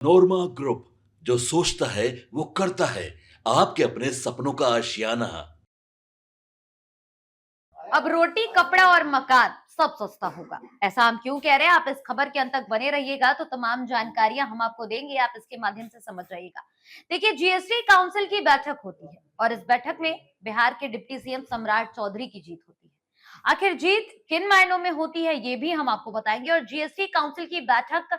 नोरमा group, जो सोचता है वो करता है। आपके अपने सपनों का आशियाना। अब रोटी, कपड़ा और मकान सब सस्ता होगा, ऐसा हम क्यों कह रहे हैं? आप इस खबर के अंत तक बने रहिएगा तो तमाम जानकारियां हम आपको देंगे, आप इसके माध्यम से समझ जाइएगा। देखिए, जीएसटी काउंसिल की बैठक होती है और इस बैठक में बिहार के डिप्टी सीएम सम्राट चौधरी की जीत होती है। आखिर जीत किन मायनों में होती है ये भी हम आपको बताएंगे, और जीएसटी काउंसिल की बैठक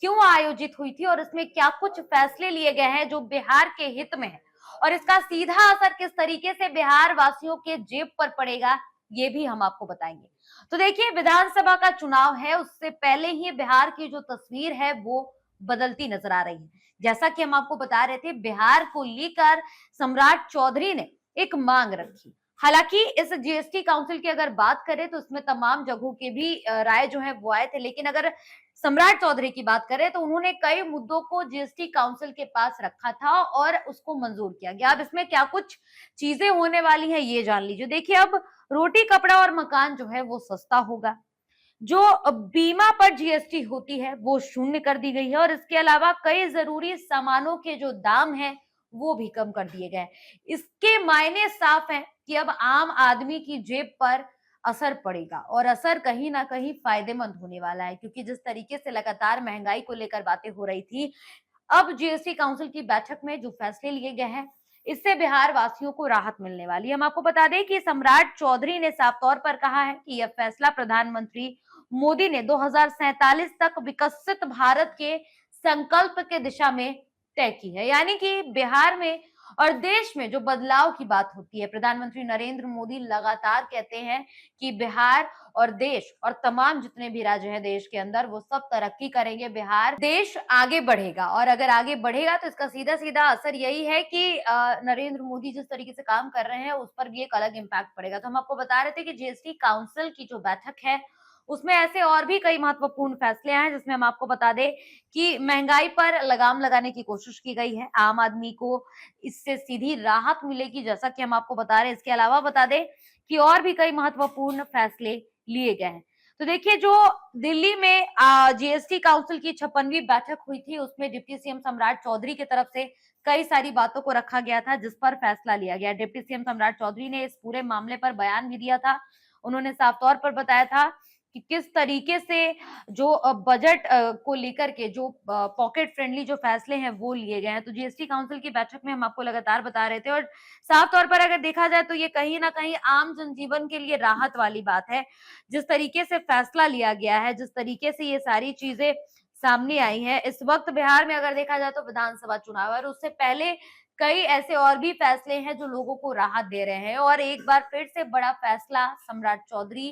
क्यों आयोजित हुई थी और इसमें क्या कुछ फैसले लिए गए हैं जो बिहार के हित में है, और इसका सीधा असर किस तरीके से बिहार वासियों के जेब पर पड़ेगा, ये भी हम आपको बताएंगे। तो देखिए, विधानसभा का चुनाव है, उससे पहले ही बिहार की जो तस्वीर है वो बदलती नजर आ रही है। जैसा कि हम आपको बता रहे थे, बिहार को लेकर सम्राट चौधरी ने एक मांग रखी। हालांकि इस जीएसटी काउंसिल की अगर बात करें तो इसमें तमाम जगहों के भी राय जो है वो आए थे, लेकिन अगर सम्राट चौधरी की बात करें तो उन्होंने कई मुद्दों को जीएसटी काउंसिल के पास रखा था और उसको मंजूर किया गया। अब इसमें क्या कुछ चीजें होने वाली हैं ये जान लीजिए। देखिए, अब रोटी, कपड़ा और मकान जो है वो सस्ता होगा। जो बीमा पर जीएसटी होती है वो शून्य कर दी गई है, और इसके अलावा कई जरूरी सामानों के जो दाम हैं वो भी कम कर दिए गए। इसके मायने साफ हैं कि अब आम आदमी की जेब पर असर पड़ेगा, और असर कहीं ना कहीं फायदेमंद होने वाला है, क्योंकि जिस तरीके से लगातार महंगाई को लेकर बातें हो रही थी, अब जीएसटी काउंसिल की बैठक में जो फैसले लिए गए हैं, इससे बिहार वासियों को राहत मिलने वाली है। हम आपको बता दें कि सम्राट चौधरी ने साफ तौर पर कहा है कि यह फैसला प्रधानमंत्री मोदी ने 2047 तक विकसित भारत के संकल्प के दिशा में तय की है। यानी कि बिहार में और देश में जो बदलाव की बात होती है, प्रधानमंत्री नरेंद्र मोदी लगातार कहते हैं कि बिहार और देश और तमाम जितने भी राज्य हैं देश के अंदर, वो सब तरक्की करेंगे, बिहार देश आगे बढ़ेगा। और अगर आगे बढ़ेगा तो इसका सीधा सीधा असर यही है कि नरेंद्र मोदी जिस तरीके से काम कर रहे हैं उस पर भी एक अलग इम्पैक्ट पड़ेगा। तो हम आपको बता रहे थे कि जीएसटी काउंसिल की जो बैठक है उसमें ऐसे और भी कई महत्वपूर्ण फैसले हैं, जिसमें हम आपको बता दें कि महंगाई पर लगाम लगाने की कोशिश की गई है। आम आदमी को इससे सीधी राहत मिलेगी, जैसा कि हम आपको बता रहे हैं। इसके अलावा बता दें कि और भी कई महत्वपूर्ण फैसले लिए गए हैं। तो देखिए, जो दिल्ली में जीएसटी काउंसिल की 56वीं बैठक हुई थी, उसमें डिप्टी सीएम सम्राट चौधरी की तरफ से कई सारी बातों को रखा गया था जिस पर फैसला लिया गया। डिप्टी सीएम सम्राट चौधरी ने इस पूरे मामले पर बयान भी दिया था। उन्होंने साफ तौर पर बताया था कि किस तरीके से जो बजट को लेकर के जो पॉकेट फ्रेंडली जो फैसले हैं वो लिए गए हैं। तो जीएसटी काउंसिल की बैठक में हम आपको लगातार बता रहे थे, और साफ तौर पर अगर देखा जाए तो ये कहीं ना कहीं आम जनजीवन के लिए राहत वाली बात है। जिस तरीके से फैसला लिया गया है, जिस तरीके से ये सारी चीजें सामने आई हैं, इस वक्त बिहार में अगर देखा जाए तो विधानसभा चुनाव है, और उससे पहले कई ऐसे और भी फैसले हैं जो लोगों को राहत दे रहे हैं। और एक बार फिर से बड़ा फैसला सम्राट चौधरी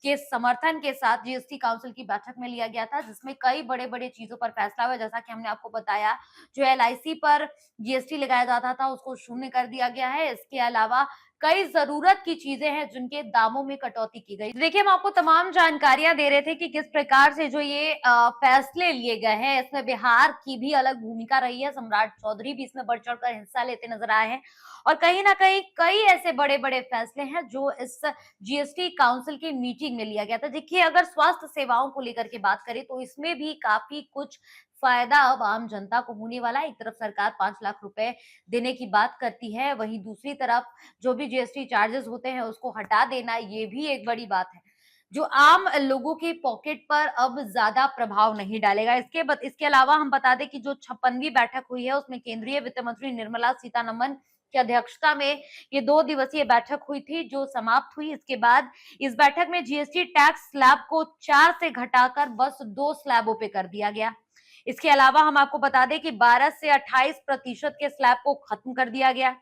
के समर्थन के साथ जीएसटी काउंसिल की बैठक में लिया गया था, जिसमें कई बड़े बड़े चीजों पर फैसला हुआ। जैसा कि हमने आपको बताया, जो एलआईसी पर जीएसटी लगाया जाता था उसको शून्य कर दिया गया है। इसके अलावा कई जरूरत की चीजें हैं जिनके दामों में कटौती की गई। देखिए, हम आपको तमाम जानकारियां दे रहे थे कि किस प्रकार से जो ये फैसले लिए गए हैं, इसमें बिहार की भी अलग भूमिका रही है। सम्राट चौधरी भी इसमें बढ़ चढ़कर हिस्सा लेते नजर आए हैं, और कहीं ना कहीं कई ऐसे बड़े बड़े फैसले हैं जो इस जीएसटी काउंसिल की मीटिंग में लिया गया था। देखिए, अगर स्वास्थ्य सेवाओं को लेकर के बात करें तो इसमें भी काफी कुछ फायदा अब आम जनता को होने वाला है। एक तरफ सरकार 5 लाख रुपए देने की बात करती है, वहीं दूसरी तरफ जो भी जीएसटी चार्जेस होते हैं उसको हटा देना, ये भी एक बड़ी बात है जो आम लोगों के पॉकेट पर अब ज्यादा प्रभाव नहीं डालेगा। इसके अलावा हम बता दें कि जो 56वीं बैठक हुई है उसमें केंद्रीय वित्त मंत्री निर्मला सीतारमण की अध्यक्षता में ये 2 दिवसीय बैठक हुई थी जो समाप्त हुई। इसके बाद इस बैठक में जीएसटी टैक्स स्लैब को 4 से घटाकर बस 2 स्लैबों पे कर दिया गया। इसके अलावा हम आपको बता दें कि 12 से 28% के स्लैब को खत्म कर दिया गया।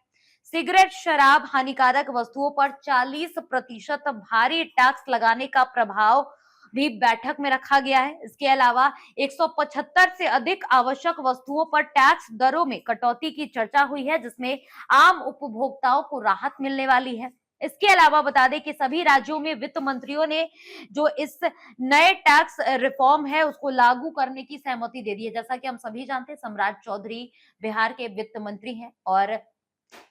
सिगरेट, शराब, हानिकारक वस्तुओं पर 40% भारी टैक्स लगाने का प्रभाव भी बैठक में रखा गया है। इसके अलावा 175 से अधिक आवश्यक वस्तुओं पर टैक्स दरों में कटौती की चर्चा हुई है, जिसमें आम उपभोक्ताओं को राहत मिलने वाली है। इसके अलावा बता दें कि सभी राज्यों में वित्त मंत्रियों ने जो इस नए टैक्स रिफॉर्म है उसको लागू करने की सहमति दे दी है। जैसा कि हम सभी जानते हैं, सम्राट चौधरी बिहार के वित्त मंत्री हैं, और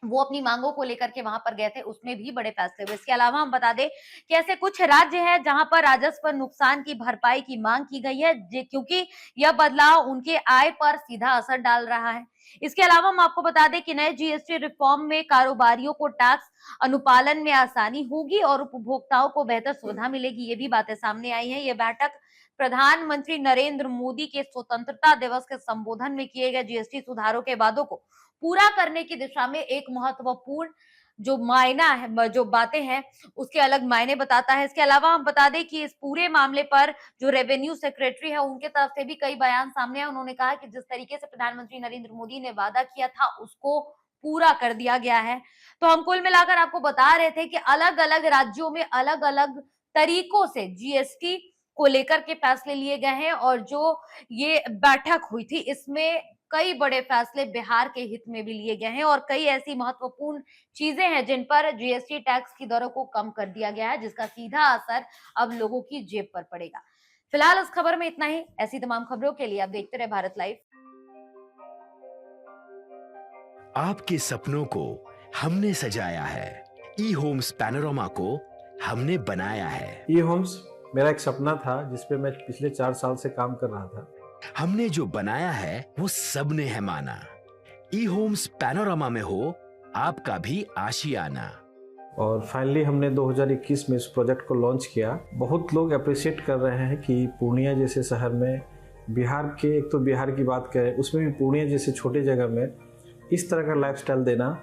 वो अपनी मांगों को लेकर के वहां पर गए थे, उसमें भी बड़े फैसले हुए। इसके अलावा हम बता दें कि ऐसे कुछ राज्य हैं जहां पर राजस्व नुकसान की भरपाई की मांग की गई है, क्योंकि यह बदलाव उनके आय पर सीधा असर डाल रहा है। इसके अलावा हम आपको बता दें कि नए जीएसटी रिफॉर्म में कारोबारियों को टैक्स अनुपालन में आसानी होगी और उपभोक्ताओं को बेहतर सुविधा मिलेगी। ये भी बातें सामने आई हैं। ये बैठक प्रधानमंत्री नरेंद्र मोदी के स्वतंत्रता दिवस के संबोधन में किए गए जीएसटी सुधारों के वादों को पूरा करने की दिशा में एक महत्वपूर्ण जो मायना है, जो बातें हैं, उसके अलग मायने बताता है। इसके अलावा हम बता दें कि इस पूरे मामले पर जो रेवेन्यू सेक्रेटरी है, उनके तरफ से भी कई बयान सामने आए। उन्होंने कहा कि जिस तरीके से प्रधानमंत्री नरेंद्र मोदी ने वादा किया था, उसको पूरा कर दिया गया है। तो हम कुल मिलाकर आपको बता रहे थे कि अलग अलग राज्यों में अलग अलग तरीकों से जीएसटी को लेकर के फैसले लिए गए हैं, और जो ये बैठक हुई थी, इसमें कई बड़े फैसले बिहार के हित में भी लिए गए हैं, और कई ऐसी महत्वपूर्ण चीजें हैं जिन पर जीएसटी टैक्स की दरों को कम कर दिया गया है, जिसका सीधा असर अब लोगों की जेब पर पड़ेगा। फिलहाल इस खबर में इतना ही। ऐसी तमाम खबरों के लिए आप देखते रहे भारत लाइव। आपके सपनों को हमने सजाया है, ई होम्स पैनोरामा को हमने बनाया है। ई होम्स मेरा एक सपना था जिस पे मैं पिछले 4 साल से काम कर रहा था। हमने जो बनाया है वो सबने है माना। ई होम्स पैनोरामा में हो आपका भी आशियाना। और फाइनली हमने 2021 में इस प्रोजेक्ट को लॉन्च किया। बहुत लोग अप्रिशिएट कर रहे हैं कि पूर्णिया जैसे शहर में, बिहार के, एक तो बिहार की बात करें, उसमें भी पूर्णिया जैसे छोटे जगह में इस तरह का लाइफस्टाइल देना,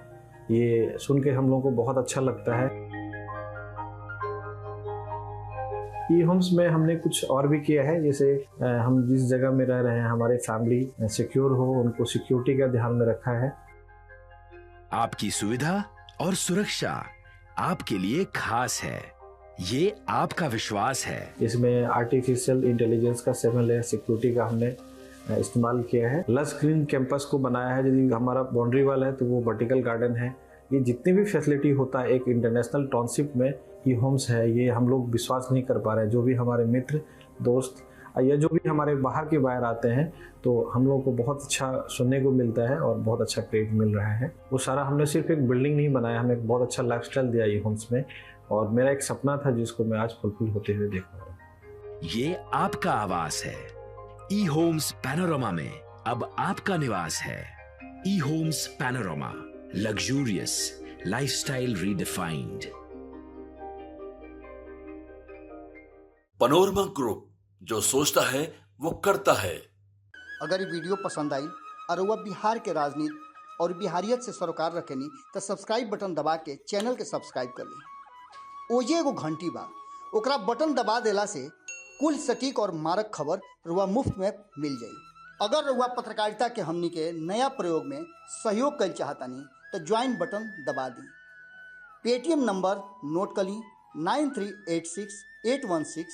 ये सुन के हम लोगों को बहुत अच्छा लगता है। ई होम्स में हमने कुछ और भी किया है, जैसे हम जिस जगह में रह रहे हैं हमारे फैमिली सिक्योर हो, उनको सिक्योरिटी का ध्यान में रखा है। आपकी सुविधा और सुरक्षा आपके लिए खास है, ये आपका विश्वास है। इसमें आर्टिफिशियल इंटेलिजेंस का 7 लेयर सिक्योरिटी का हमने इस्तेमाल किया है। लस ग्रीन कैंपस को बनाया है। यदि हमारा बाउंड्री वाल है तो वो वर्टिकल गार्डन है। ये जितनी भी फैसिलिटी होता है एक इंटरनेशनल टाउनशिप में, ई होम्स है, ये हम लोग विश्वास नहीं कर पा रहे हैं। जो भी हमारे मित्र, दोस्त या जो भी हमारे बाहर के बाहर आते हैं, तो हम लोगों को बहुत अच्छा सुनने को मिलता है और बहुत अच्छा क्रेडिट मिल रहा है। वो सारा हमने सिर्फ एक बिल्डिंग नहीं बनाया, हमें एक बहुत अच्छा लाइफस्टाइल दिया ई होम्स में, और मेरा एक सपना था जिसको मैं आज फुलफिल होते हुए देख रहा हूँ। ये आपका आवास है। ई होम्स पैनोरामा में अब आपका निवास है। E Homes Panorama, luxurious lifestyle redefined. Panorama group, जो सोचता है वो करता है। अगर ये वीडियो पसंद आई और वह बिहार के राजनीति और बिहारियत से सरोकार रखेनी तो सब्सक्राइब बटन दबा के चैनल के सब्सक्राइब कर ली। ओजे एगो घंटी बा, ओकरा बटन दबा देला से कुल सटीक और मारक खबर रुआ मुफ्त में मिल जाई। अगर रुआ पत्रकारिता के हमनी के नया प्रयोग में सहयोग कर चाहतानी तो ज्वाइन बटन दबा दी। पेटीएम नंबर नोट कर ली 93868167